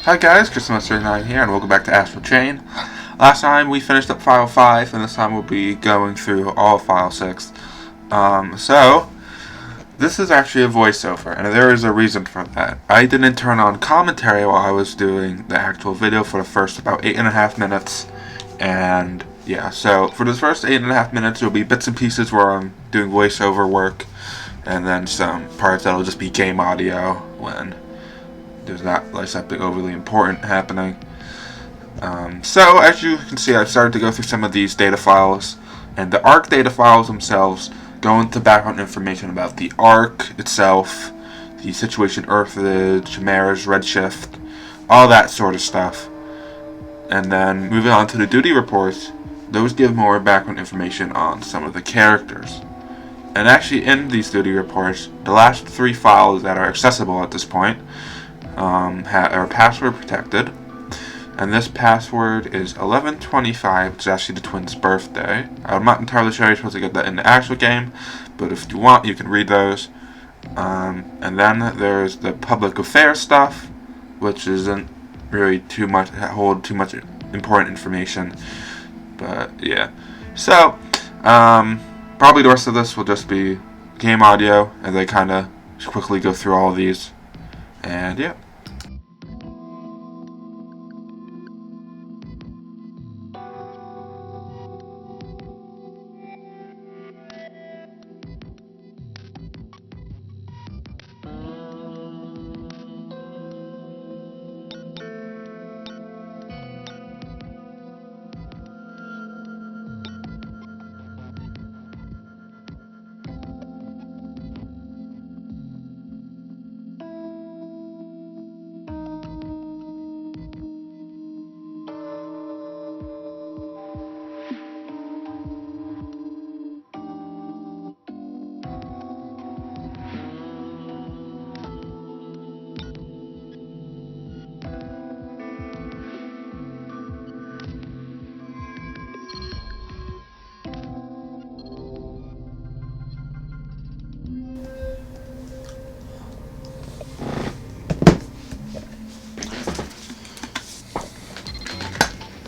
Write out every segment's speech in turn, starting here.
Hi guys, Christmas39 here, and welcome back to Astral Chain. Last time we finished up File 5, and this time we'll be going through all of File 6. So, this is actually a voiceover, and there is a reason for that. I didn't turn on commentary while I was doing the actual video for the first about 8.5 minutes, and yeah, so for the first 8.5 minutes there will be bits and pieces where I'm doing voiceover work, and then some parts that will just be game audio when there's not like something overly important happening. So as you can see, I've started to go through some of these data files, and the ARC data files themselves go into background information about the ARC itself, the situation Earthage, Chimera's redshift, all that sort of stuff. And then moving on to the duty reports, those give more background information on some of the characters. And actually in these duty reports, the last 3 files that are accessible at this point are password protected, and this password is 1125, which is actually the twins' birthday. I'm not entirely sure you're supposed to get that in the actual game, but if you want, you can read those. And then there's the public affairs stuff, which isn't really hold too much important information, but yeah. So probably the rest of this will just be game audio, as I kind of quickly go through all of these, and yeah.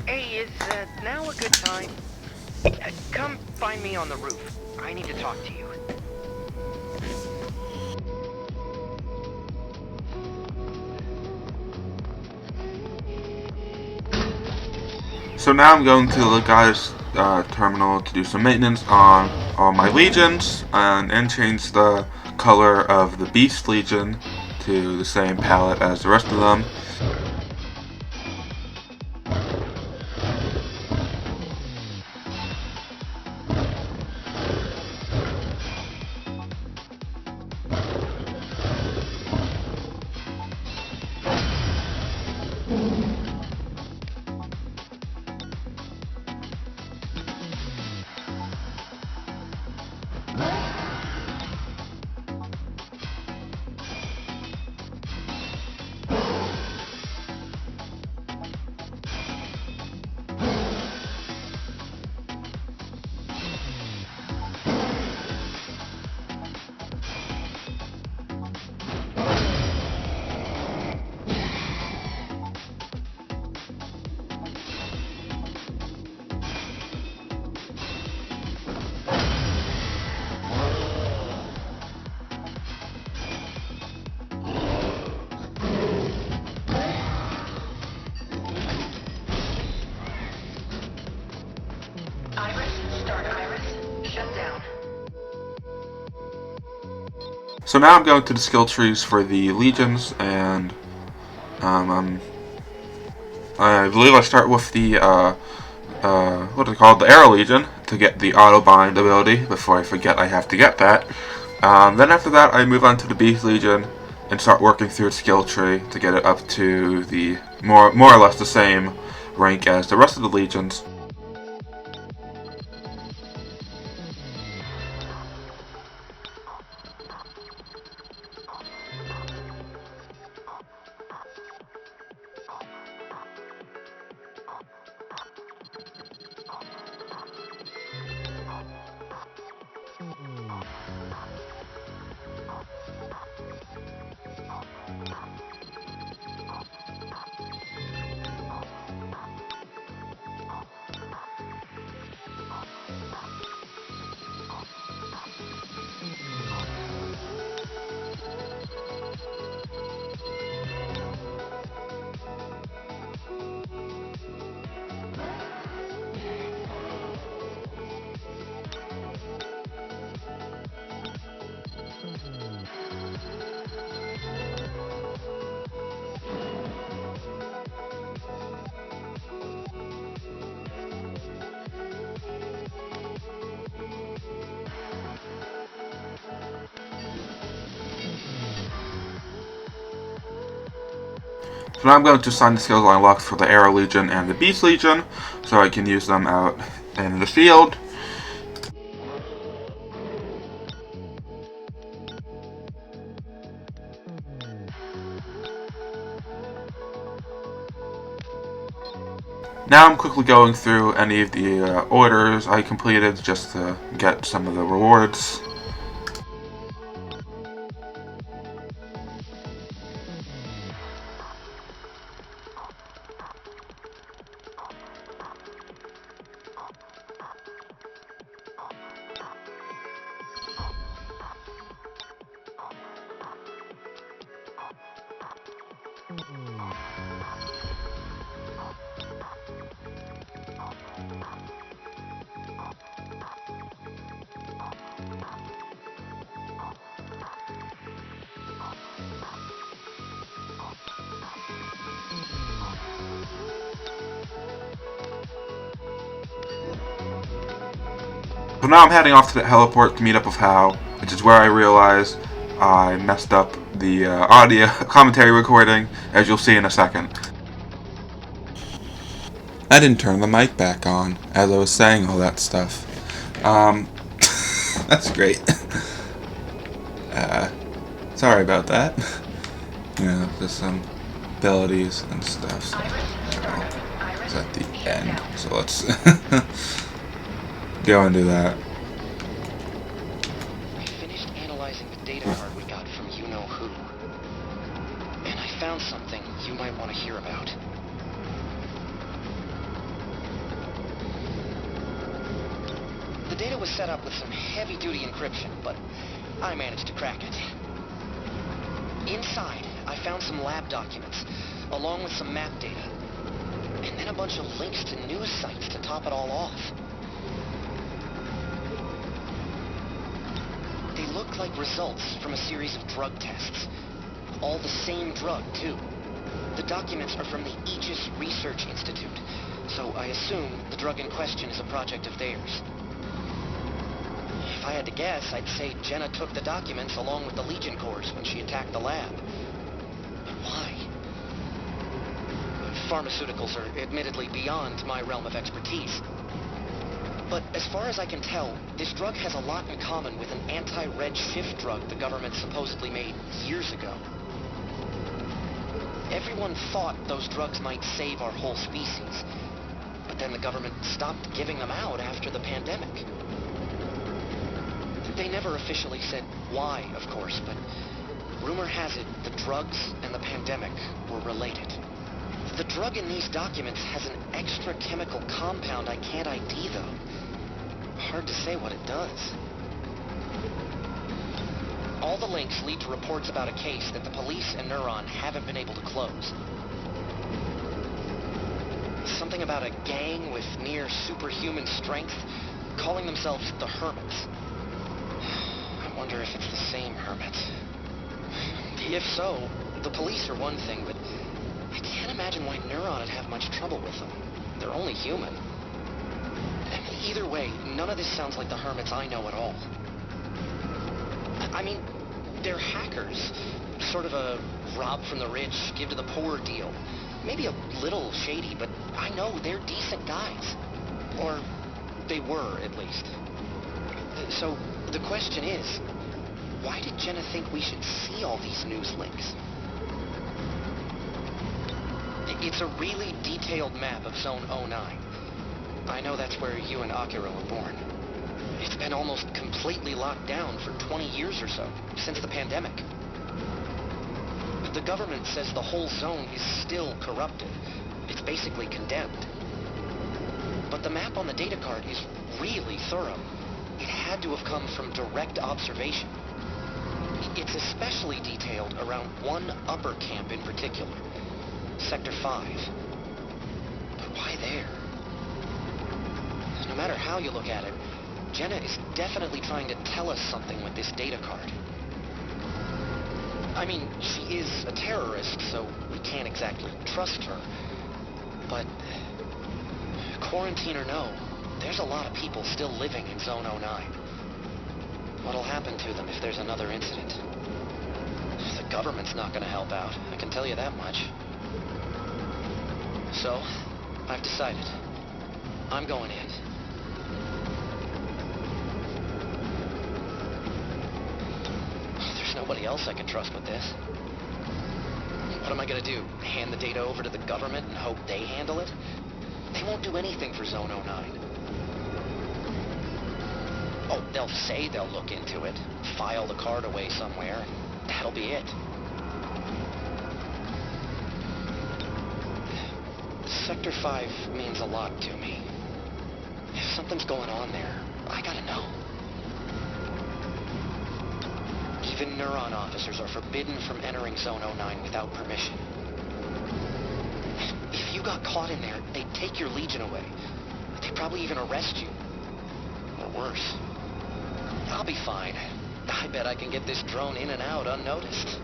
Hey, is now a good time? Come find me on the roof. I need to talk to you. So now I'm going to the guy's terminal to do some maintenance on all my legions, and change the color of the Beast Legion to the same palette as the rest of them. So now I'm going to the skill trees for the legions, and I believe I start with the what is it called, the Arrow Legion, to get the auto bind ability. Before I forget, I have to get that. Then after that, I move on to the Beast Legion and start working through its skill tree to get it up to the more or less the same rank as the rest of the legions. So now I'm going to assign the skills I unlocked for the Arrow Legion and the Beast Legion, so I can use them out in the field. Now I'm quickly going through any of the orders I completed just to get some of the rewards. So now I'm heading off to the heliport to meet up with Hal, which is where I realized I messed up the audio commentary recording, as you'll see in a second. I didn't turn the mic back on as I was saying all that stuff. That's great. Sorry about that. You know, just some abilities and stuff. So, it's at the end. So let's go and do that. I finished analyzing the data card we got from you-know-who. And I found something you might want to hear about. The data was set up with some heavy-duty encryption, but I managed to crack it. Inside, I found some lab documents, along with some map data. And then a bunch of links to news sites to top it all off. They looked like results from a series of drug tests. All the same drug, too. The documents are from the Aegis Research Institute, so I assume the drug in question is a project of theirs. If I had to guess, I'd say Jena took the documents along with the Legion cores when she attacked the lab. But why? Pharmaceuticals are admittedly beyond my realm of expertise. But as far as I can tell, this drug has a lot in common with an anti-red shift drug the government supposedly made years ago. Everyone thought those drugs might save our whole species, but then the government stopped giving them out after the pandemic. They never officially said why, of course, but rumor has it the drugs and the pandemic were related. The drug in these documents has an extra chemical compound I can't ID, though. Hard to say what it does. All the links lead to reports about a case that the police and Neuron haven't been able to close. Something about a gang with near superhuman strength calling themselves the Hermits. I wonder if it's the same Hermits. If so, the police are one thing, but I can't imagine why Neuron would have much trouble with them. They're only human. Either way, none of this sounds like the Hermits I know at all. I mean, they're hackers. Sort of a rob from the rich, give to the poor deal. Maybe a little shady, but I know they're decent guys. Or they were, at least. So, the question is, why did Jena think we should see all these news links? It's a really detailed map of Zone 09. I know that's where you and Akira were born. It's been almost completely locked down for 20 years or so, since the pandemic. The government says the whole zone is still corrupted. It's basically condemned. But the map on the data card is really thorough. It had to have come from direct observation. It's especially detailed around one upper camp in particular, Sector 5. But why there? No matter how you look at it, Jena is definitely trying to tell us something with this data card. I mean, she is a terrorist, so we can't exactly trust her. But quarantine or no, there's a lot of people still living in Zone 09. What'll happen to them if there's another incident? The government's not gonna help out, I can tell you that much. So, I've decided. I'm going in. There's nobody else I can trust with this. What am I gonna do? Hand the data over to the government and hope they handle it? They won't do anything for Zone 09. Oh, they'll say they'll look into it, file the card away somewhere, and that'll be it. Sector 5 means a lot to me. If something's going on there, I gotta know. Even Neuron officers are forbidden from entering Zone 09 without permission. If you got caught in there, they'd take your Legion away. They'd probably even arrest you. Or worse. I'll be fine. I bet I can get this drone in and out unnoticed.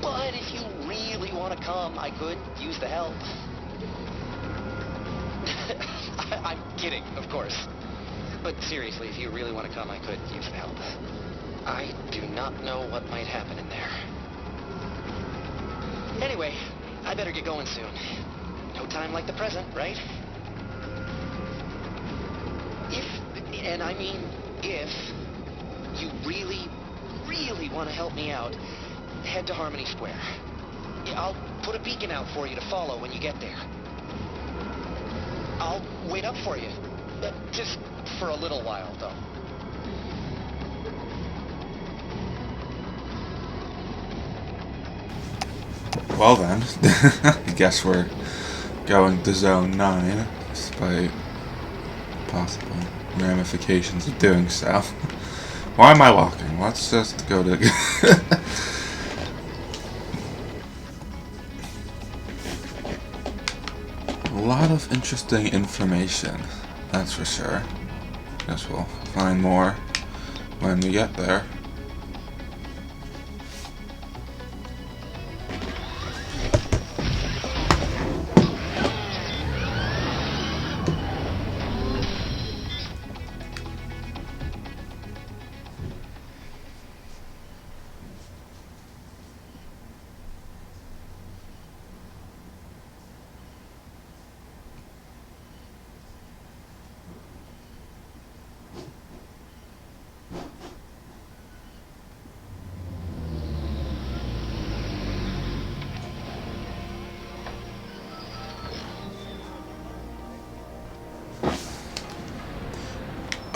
But if you really want to come, I could use the help. I'm kidding, of course. But seriously, if you really want to come, I could use the help. I do not know what might happen in there. Anyway, I better get going soon. No time like the present, right? And I mean if, you really, really want to help me out, head to Harmony Square. I'll put a beacon out for you to follow when you get there. I'll wait up for you. Just for a little while, though. Well then, I guess we're going to Zone 9, despite possible ramifications of doing so. Why am I walking? Let's just go to... A lot of interesting information, that's for sure. Guess we'll find more when we get there.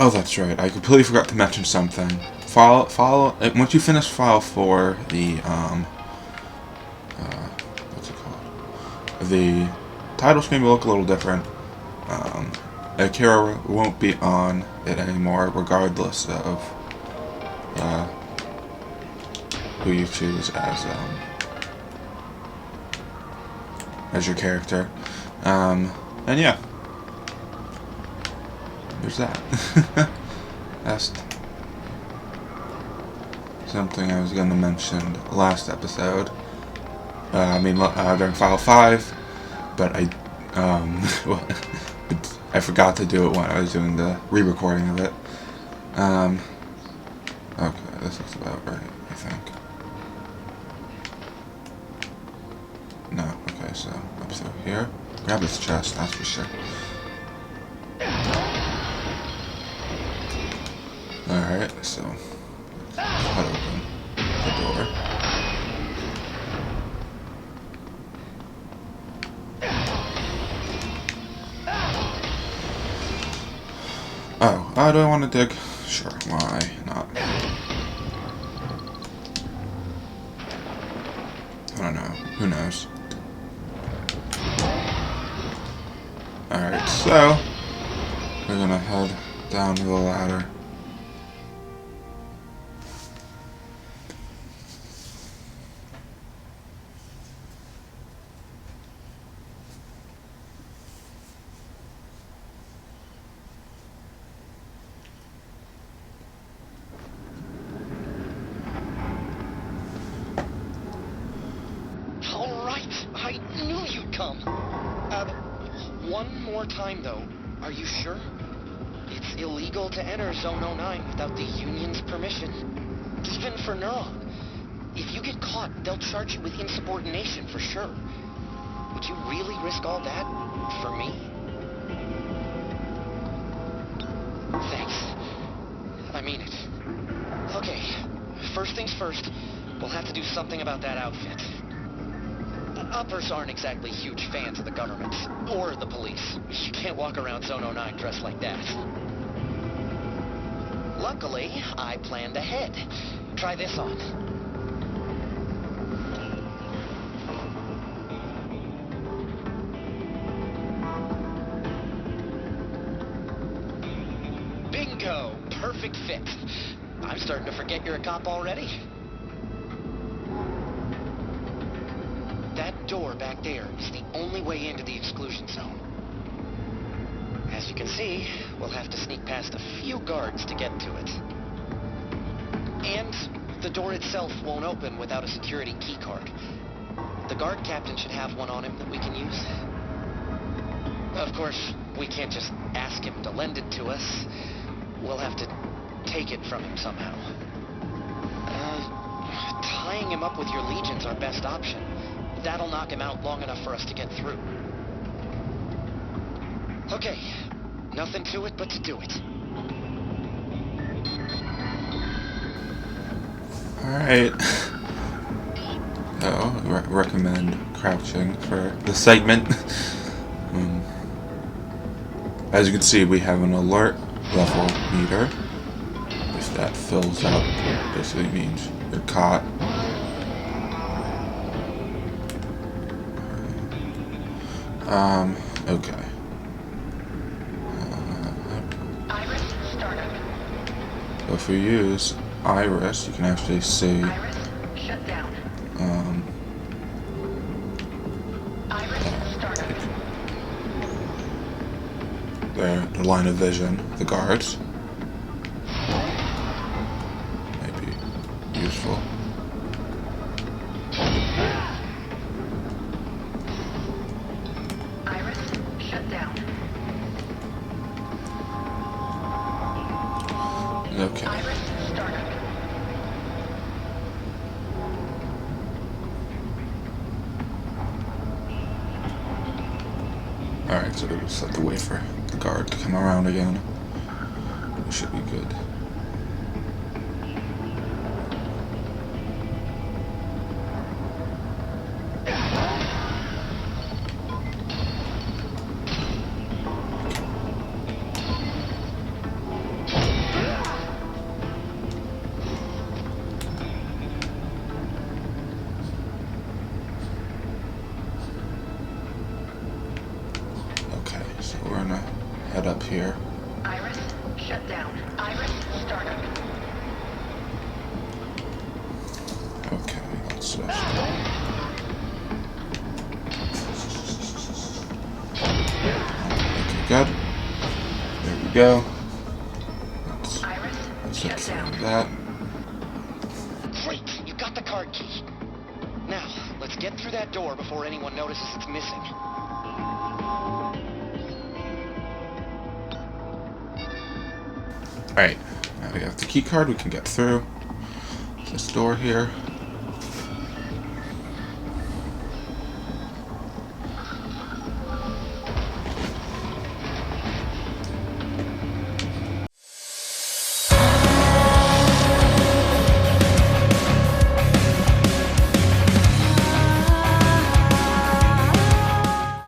Oh, that's right. I completely forgot to mention something. Once you finish File 4, the, what's it called? The title screen will look a little different. Akira won't be on it anymore, regardless of, who you choose as your character. And yeah. There's that. That's something I was going to mention last episode. During File 5, but I forgot to do it when I was doing the re-recording of it. Okay, this looks about right, I think. No, okay, so up through here. Grab this chest, that's for sure. Alright, so let's cut open the door. Oh, do I want to dig? Sure, why not? I don't know, who knows? Alright, so we're gonna head down to the ladder. I knew you'd come. One more time, though. Are you sure? It's illegal to enter Zone 09 without the Union's permission. Even for Neuron. If you get caught, they'll charge you with insubordination for sure. Would you really risk all that for me? Thanks. I mean it. Okay, first things first, we'll have to do something about that outfit. Uppers aren't exactly huge fans of the government, or the police. You can't walk around Zone 09 dressed like that. Luckily, I planned ahead. Try this on. Bingo! Perfect fit. I'm starting to forget you're a cop already. That door back there is the only way into the exclusion zone. As you can see, we'll have to sneak past a few guards to get to it. And the door itself won't open without a security keycard. The guard captain should have one on him that we can use. Of course, we can't just ask him to lend it to us. We'll have to take it from him somehow. Tying him up with your legions our best option. That'll knock him out long enough for us to get through. Okay, nothing to it but to do it. Alright. So, I recommend crouching for the segment. As you can see, we have an alert level meter. If that fills up, basically means you're caught. Okay. So if you use Iris, you can actually see the line of vision, the guards. Might be useful. Okay. Alright, so we'll just have to wait for the guard to come around again. We should be good. So we're gonna head up here. Iris, shut down. Iris, startup. Okay, let's just... Okay, good. There we go. Let's get through that. Great, you got the card key. Now, let's get through that door before anyone notices it's missing. Alright, now we have the key card, we can get through this door here.